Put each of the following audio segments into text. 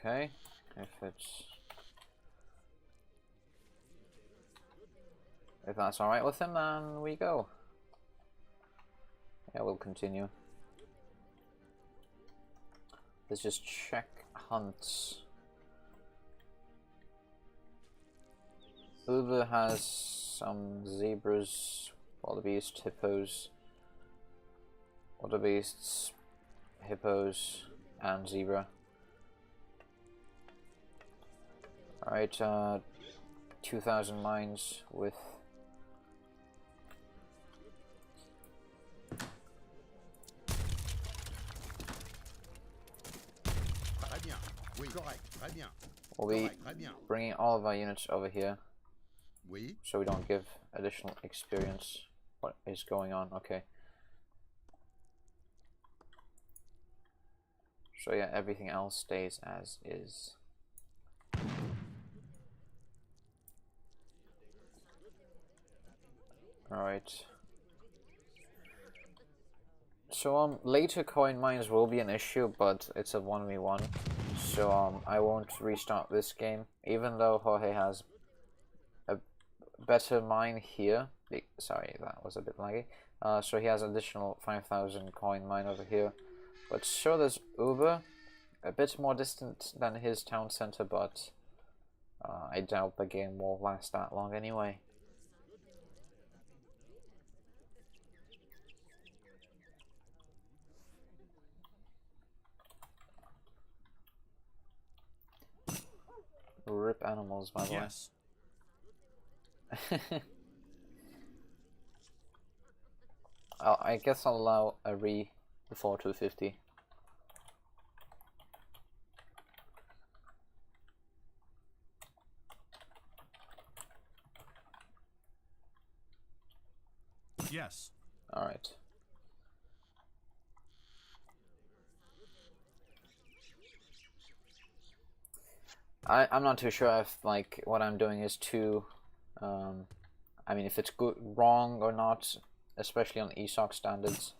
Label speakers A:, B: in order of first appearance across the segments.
A: Okay, if that's alright with him, then we go. Yeah, we'll continue. Let's just check hunts. Uber has some zebras, wildebeest, hippos, wildebeests, hippos, and zebra. Alright, 2,000 mines with we'll be bringing all of our units over here, so we don't give additional experience. What is going on? Okay. So yeah, everything else stays as is. Alright. So later coin mines will be an issue, but it's a 1v1. So I won't restart this game, even though Jorge has a better mine here. Sorry, that was a bit laggy. So he has additional 5,000 coin mine over here. But so does Uber, a bit more distant than his town center, but I doubt the game will last that long anyway. Rip animals, by the way. I guess I'll allow a re before 250.
B: Yes.
A: All right. I'm not too sure if like what I'm doing is too, I mean if it's good, wrong or not, especially on ESOC standards.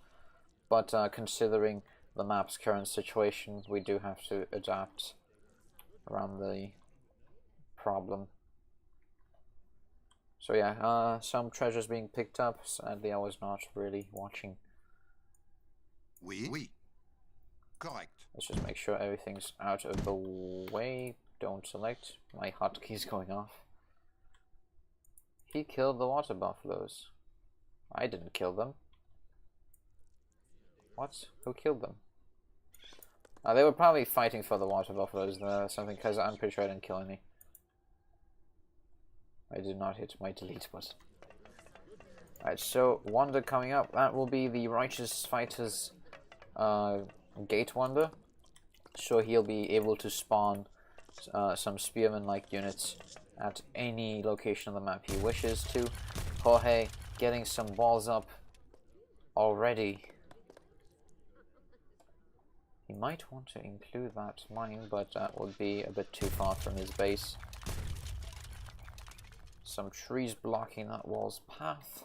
A: But considering the map's current situation, we do have to adapt around the problem. So yeah, some treasures being picked up. Sadly, I was not really watching.
B: Oui. Correct.
A: Let's just make sure everything's out of the way. Don't select. My hotkey's going off. He killed the water buffaloes. I didn't kill them. What? Who killed them? They were probably fighting for the water buffaloes or something, because I'm pretty sure I didn't kill any. I did not hit my delete button. Alright, so wonder coming up. That will be the Righteous Fighters Gate Wonder. So he'll be able to spawn some spearman-like units at any location on the map he wishes to. Jorge getting some balls up already. He might want to include that mine, but that would be a bit too far from his base. Some trees blocking that wall's path.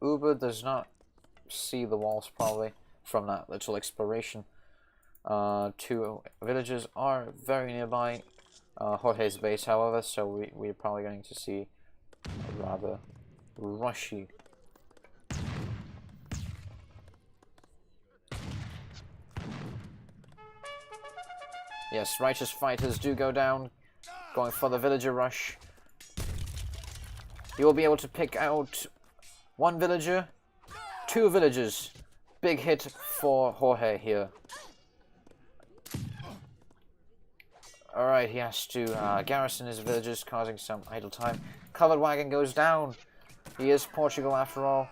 A: Uber does not see the walls probably from that little exploration. Two villages are very nearby Jorge's base, however, so we're probably going to see a rather rushy yes, Righteous Fighters do go down, going for the villager rush. You will be able to pick out one villager, two villagers. Big hit for Jorge here. Alright, he has to garrison his villagers, causing some idle time. Covered wagon goes down. He is Portugal after all.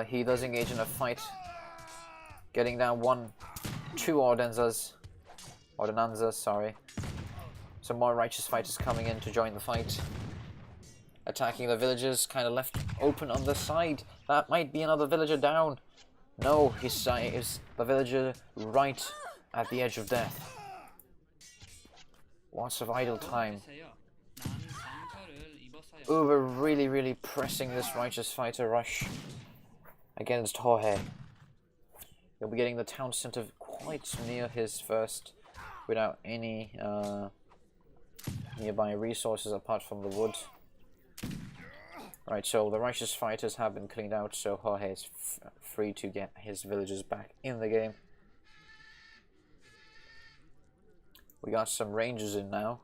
A: He does engage in a fight, getting down two ordinanzas, sorry. Some more Righteous Fighters coming in to join the fight. Attacking the villagers, kind of left open on the side. That might be another villager down. No, he is the villager right at the edge of death. Lots of idle time. Uber really pressing this Righteous Fighter rush against Jorge. He'll be getting the town center quite near his first without any nearby resources apart from the wood. Right, so the righteous fighters have been cleaned out, so Jorge is free to get his villagers back in the game. We got some rangers in now.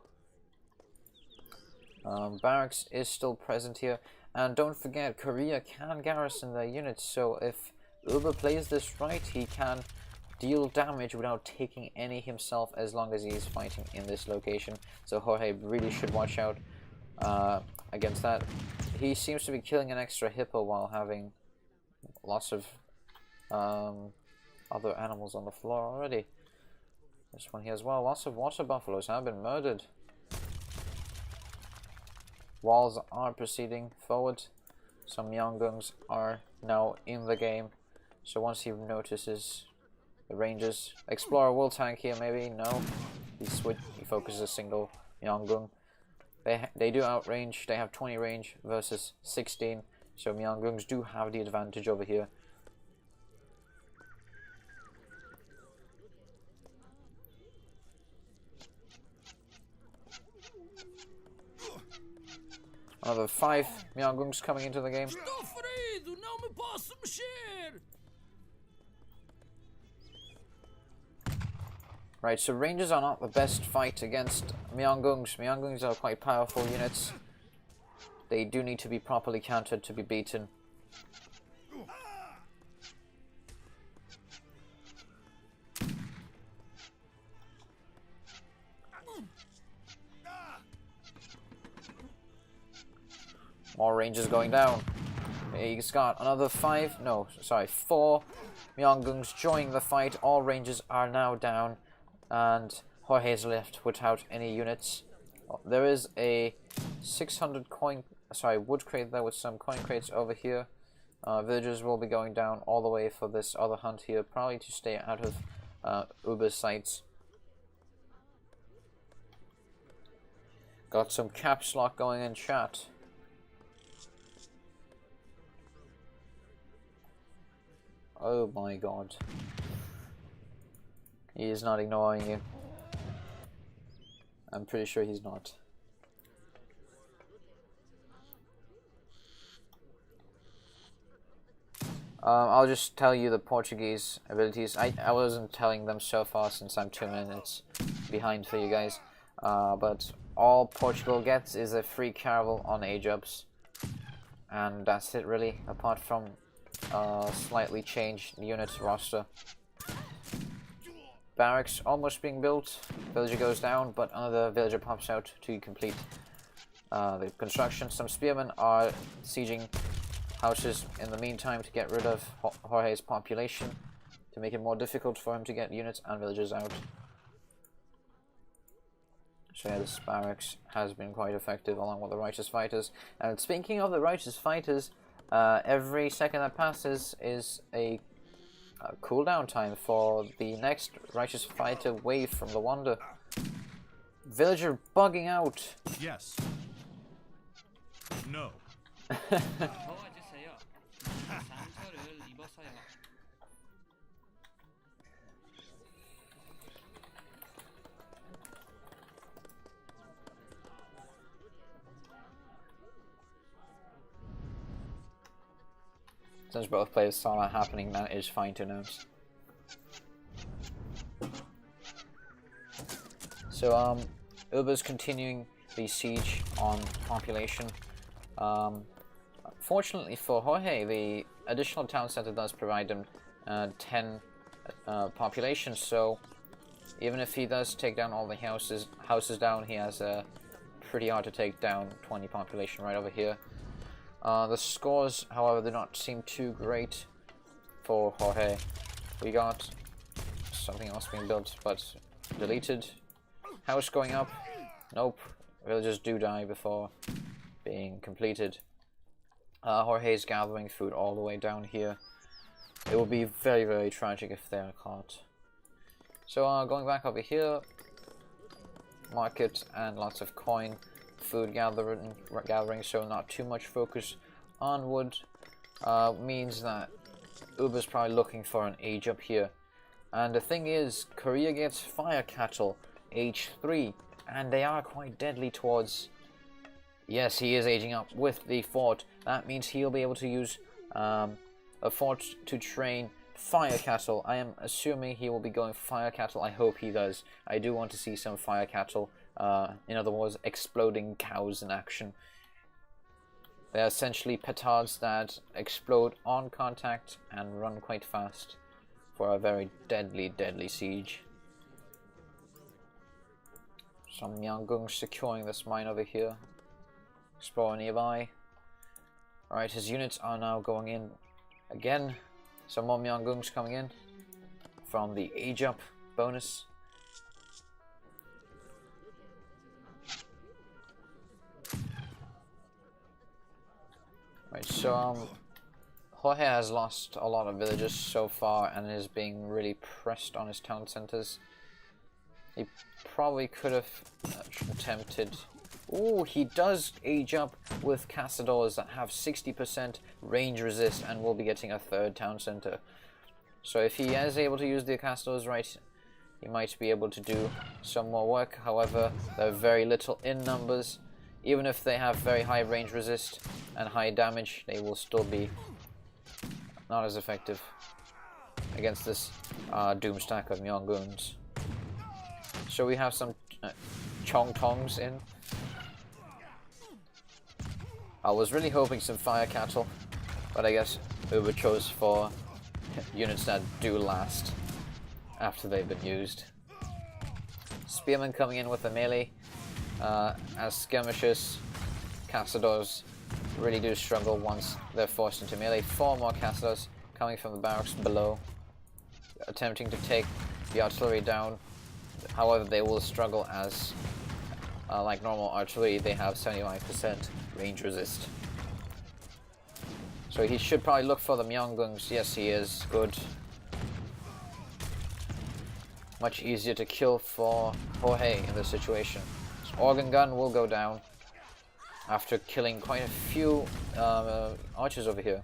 A: Barracks is still present here, and don't forget, Korea can garrison their units, so if Uber plays this right, he can deal damage without taking any himself as long as he is fighting in this location. So Jorge really should watch out against that. He seems to be killing an extra hippo while having lots of other animals on the floor already. This one here as well. Lots of water buffaloes have been murdered. Walls are proceeding forward. Some Myeonggungs are now in the game. So once he notices the rangers, Explorer will tank here maybe. No, he focuses a single Myeonggung. They do outrange. They have 20 range versus 16. So Myeonggungs do have the advantage over here. Another 5 Myeonggungs coming into the game. Right, so rangers are not the best fight against Myeonggungs. Myeonggungs are quite powerful units. They do need to be properly countered to be beaten. More rangers going down. He's got another 4 Myeonggungs joining the fight. All rangers are now down, and Jorge's left without any units. There is a 600 wood crate there with some coin crates over here. Villagers will be going down all the way for this other hunt here, probably to stay out of Uber's sights. Got some caps lock going in chat. Oh my god. He is not ignoring you. I'm pretty sure he's not. I'll just tell you the Portuguese abilities. I wasn't telling them so far since I'm 2 minutes behind for you guys. But all Portugal gets is a free caravel on age-ups. And that's it really, apart from slightly changed unit roster. Barracks almost being built. Villager goes down, but another villager pops out to complete the construction. Some spearmen are sieging houses in the meantime to get rid of Jorge's population, to make it more difficult for him to get units and villagers out. So yeah, this barracks has been quite effective along with the righteous fighters. And speaking of the righteous fighters, every second that passes is a cooldown time for the next righteous fighter wave from the Wonder. Villager bugging out.
B: Yes. No.
A: Since both players saw that happening, that is fine to note. So, Uber's continuing the siege on population. Fortunately for Jorge, the additional town center does provide him 10 population, so even if he does take down all the houses down, he has a pretty hard to take down 20 population right over here. The scores, however, do not seem too great for Jorge. We got something else being built, but deleted. House going up. Nope. Villagers do die before being completed. Jorge's gathering food all the way down here. It will be very, very tragic if they are caught. So going back over here, market and lots of coin. Food gathering, so not too much focus on wood, means that Uber's probably looking for an age up here. And the thing is, Korea gets fire cattle, H3, and they are quite deadly towards... Yes, he is aging up with the fort. That means he'll be able to use a fort to train fire cattle. I am assuming he will be going for fire cattle. I hope he does. I do want to see some fire cattle. In other words, exploding cows in action. They're essentially petards that explode on contact and run quite fast for a very deadly, deadly siege. Some Myeonggungs securing this mine over here. Explorer nearby. Alright, his units are now going in again. Some more Myeonggungs coming in from the age up bonus. Right, so Jorge has lost a lot of villages so far and is being really pressed on his town centers. He probably could have attempted... Ooh, he does age up with Castadors that have 60% range resist and will be getting a third town center. So if he is able to use the Castadors right, he might be able to do some more work. However, they're very little in numbers. Even if they have very high range resist and high damage, they will still be not as effective against this doom stack of Myeonggungs. So we have some Chong Tongs in. I was really hoping some fire cattle, but I guess Uber chose for units that do last after they've been used. Spearmen coming in with the melee. As skirmishers, Castadors really do struggle once they're forced into melee. 4 more Castadors coming from the barracks below, attempting to take the artillery down. However, they will struggle as, like normal artillery, they have 75% range resist. So he should probably look for the Myeonggungs. Yes, he is. Good. Much easier to kill for Jorge in this situation. His organ gun will go down after killing quite a few archers over here.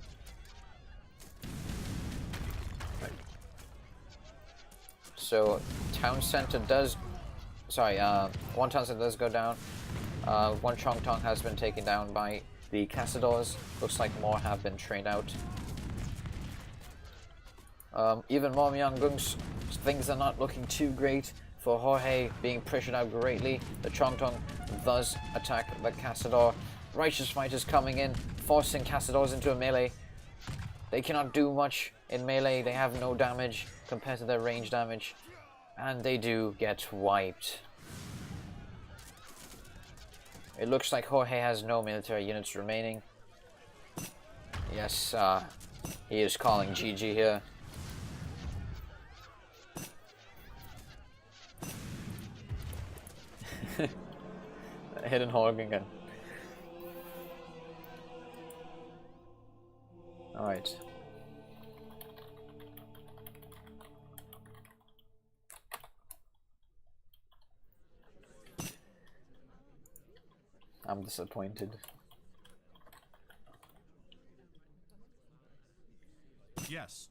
A: Right. So town center does... Sorry, one town center does go down. One Chong Tong has been taken down by the Castadors. Looks like more have been trained out. Even more Myeonggungs. Things are not looking too great for Jorge, being pressured out greatly. The Chong Tong does attack the Castador. Righteous fighters coming in, forcing Castadors into a melee. They cannot do much in melee. They have no damage compared to their range damage. And they do get wiped. It looks like Jorge has no military units remaining. Yes, he is calling GG here. Hidden Horgan gun. Alright. I'm disappointed.
B: Yes.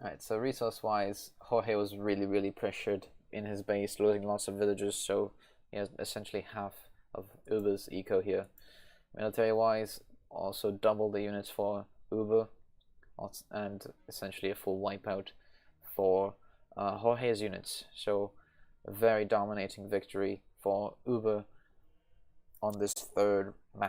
A: Alright, so resource-wise, Jorge was really pressured in his base, losing lots of villagers, so he has essentially half of Uber's eco here. Military-wise, also double the units for Uber, and essentially a full wipeout for Jorge's units. So a very dominating victory for Uber on this third match.